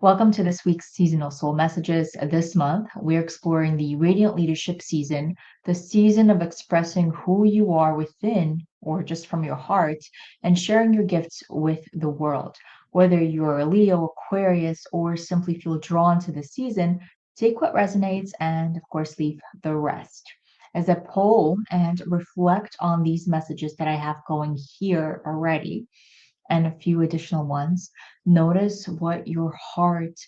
Welcome to this week's Seasonal Soul Messages. This month, we're exploring the Radiant Leadership season, the season of expressing who you are within or just from your heart and sharing your gifts with the world. Whether you're a Leo, Aquarius, or simply feel drawn to the season, take what resonates and, of course, leave the rest. As I poll and reflect on these messages that I have going here already, and a few additional ones, notice what your heart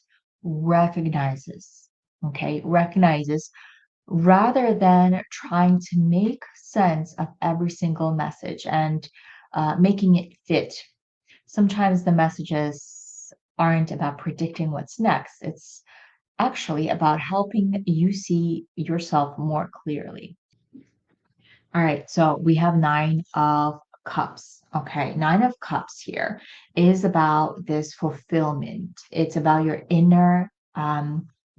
recognizes. Okay, recognizes rather than trying to make sense of every single message and making it fit. Sometimes the messages aren't about predicting what's next, it's actually about helping you see yourself more clearly. All right, so we have Nine of Cups. Okay, Nine of Cups here is about this fulfillment. It's about your inner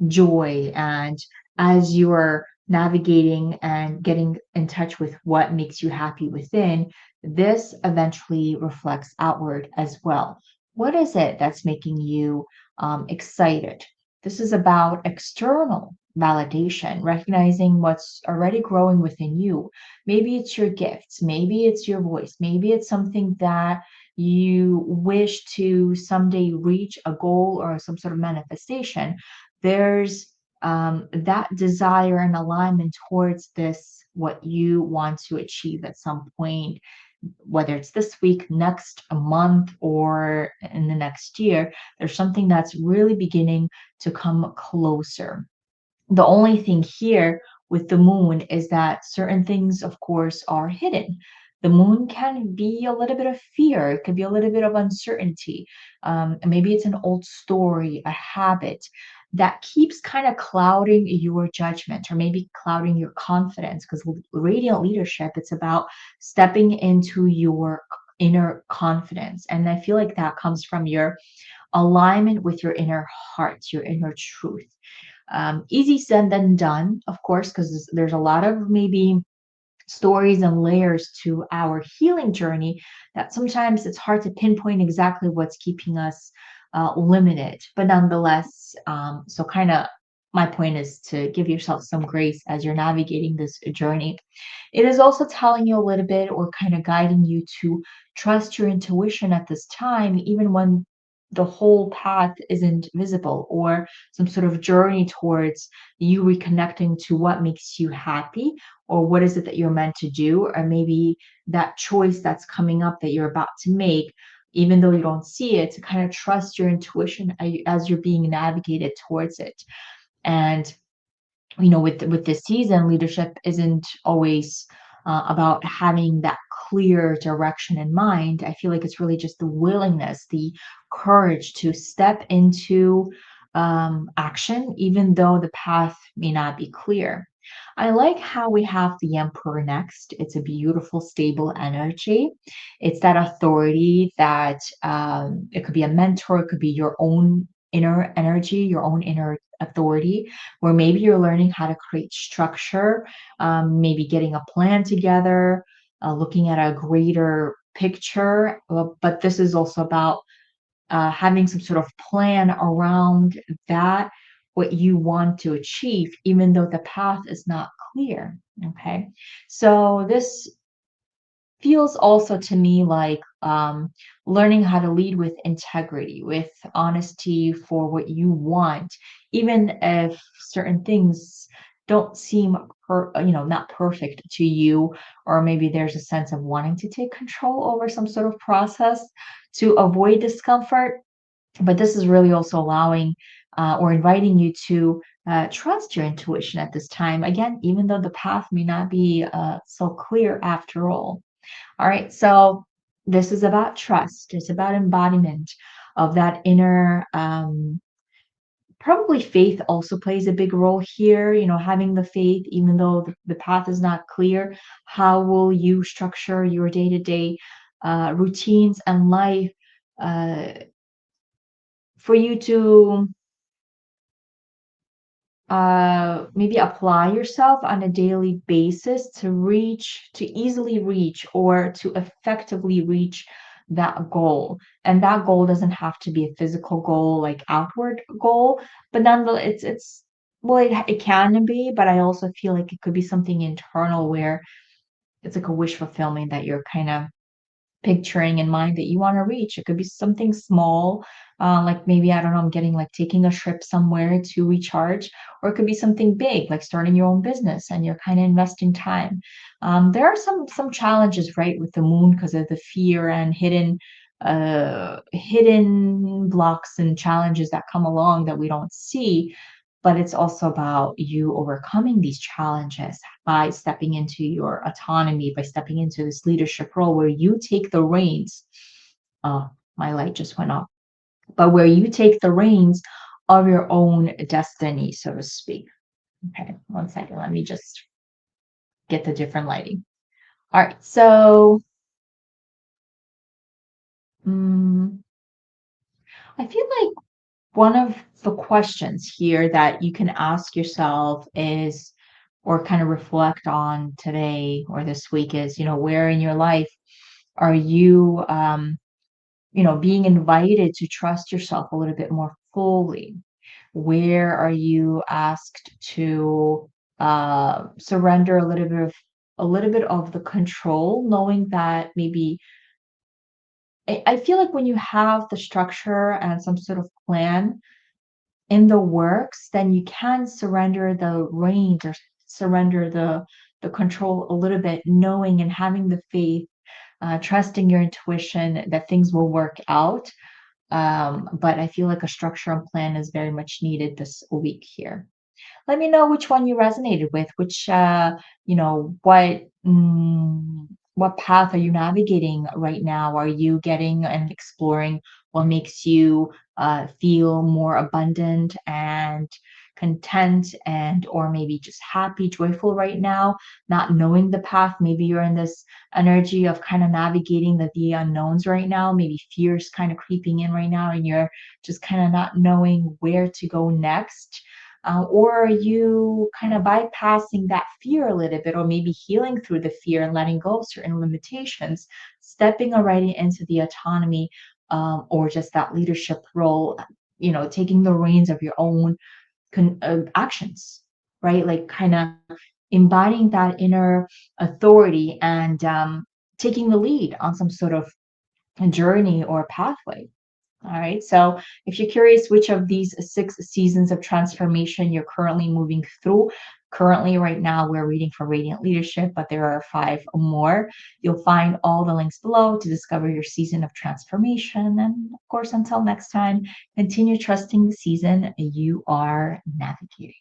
joy. And as you're navigating and getting in touch with what makes you happy within, this eventually reflects outward as well. What is it that's making you excited? This is about external validation, recognizing what's already growing within you. Maybe it's your gifts, maybe it's your voice, maybe it's something that you wish to someday reach a goal or some sort of manifestation. There's that desire and alignment towards this, what you want to achieve at some point, whether it's this week, next a month, or in the next year. There's something that's really beginning to come closer. The only thing here with the moon is that certain things, of course, are hidden. The moon can be a little bit of fear, it could be a little bit of uncertainty. Maybe it's an old story, a habit that keeps kind of clouding your judgment or maybe clouding your confidence. Because radiant leadership, it's about stepping into your inner confidence. And I feel like that comes from your alignment with your inner heart, your inner truth. Easy said than done, of course, because there's a lot of maybe stories and layers to our healing journey that sometimes it's hard to pinpoint exactly what's keeping us limited. But nonetheless, so kind of my point is to give yourself some grace as you're navigating this journey. It is also telling you a little bit or kind of guiding you to trust your intuition at this time, even when the whole path isn't visible, or some sort of journey towards you reconnecting to what makes you happy, or what is it that you're meant to do, or maybe that choice that's coming up that you're about to make, even though you don't see it, to kind of trust your intuition as you're being navigated towards it. And with this season, leadership isn't always about having that clear direction in mind. I feel like it's really just the willingness, the courage to step into action, even though the path may not be clear. I like how we have the Emperor next. It's a beautiful, stable energy. It's that authority that it could be a mentor, it could be your own inner energy, your own inner authority, where maybe you're learning how to create structure, maybe getting a plan together, looking at a greater picture. But this is also about having some sort of plan around that, what you want to achieve, even though the path is not clear. Okay. So this feels also to me like learning how to lead with integrity, with honesty for what you want, even if certain things don't seem not perfect to you, or maybe there's a sense of wanting to take control over some sort of process to avoid discomfort. But this is really also allowing or inviting you to trust your intuition at this time. Again, even though the path may not be so clear after all. All right, so this is about trust. It's about embodiment of that inner. Probably faith also plays a big role here. Having the faith, even though the path is not clear. How will you structure your day-to-day routines and life uh, for you to maybe apply yourself on a daily basis to easily reach or to effectively reach that goal. And that goal doesn't have to be a physical goal, like outward goal, but nonetheless, it's well, it can be, but I also feel like it could be something internal where it's like a wish fulfillment that you're kind of picturing in mind that you want to reach. It could be something small, like maybe, I don't know, I'm getting like taking a trip somewhere to recharge, or it could be something big, like starting your own business and you're kind of investing time. There are some challenges, right, with the moon because of the fear and hidden blocks and challenges that come along that we don't see, but it's also about you overcoming these challenges by stepping into your autonomy, by stepping into this leadership role where you take the reins. Oh, my light just went off. But where you take the reins of your own destiny, so to speak. Okay, one second. Let me just get the different lighting. All right. So, mm, I feel like one of the questions here that you can ask yourself is, or kind of reflect on today or this week is, where in your life are you, being invited to trust yourself a little bit more fully? Where are you asked to surrender a little bit of the control, knowing that maybe I feel like when you have the structure and some sort of plan in the works, then you can surrender the reins or surrender the control a little bit, knowing and having the faith, trusting your intuition that things will work out. But I feel like a structure and plan is very much needed this week here. Let me know which one you resonated with, which, what path are you navigating right now? Are you getting and exploring what makes you feel more abundant and content, and or maybe just happy, joyful right now, not knowing the path? Maybe you're in this energy of kind of navigating the unknowns right now. Maybe fear's kind of creeping in right now, and you're just kind of not knowing where to go next. Or are you kind of bypassing that fear a little bit, or maybe healing through the fear and letting go of certain limitations, stepping already into the autonomy, or just that leadership role, taking the reins of your own actions, right? Like kind of embodying that inner authority and taking the lead on some sort of journey or pathway. All right. So if you're curious which of these 6 seasons of transformation you're currently moving through, currently right now we're reading for Radiant Leadership, but there are 5 more. You'll find all the links below to discover your season of transformation. And of course, until next time, continue trusting the season you are navigating.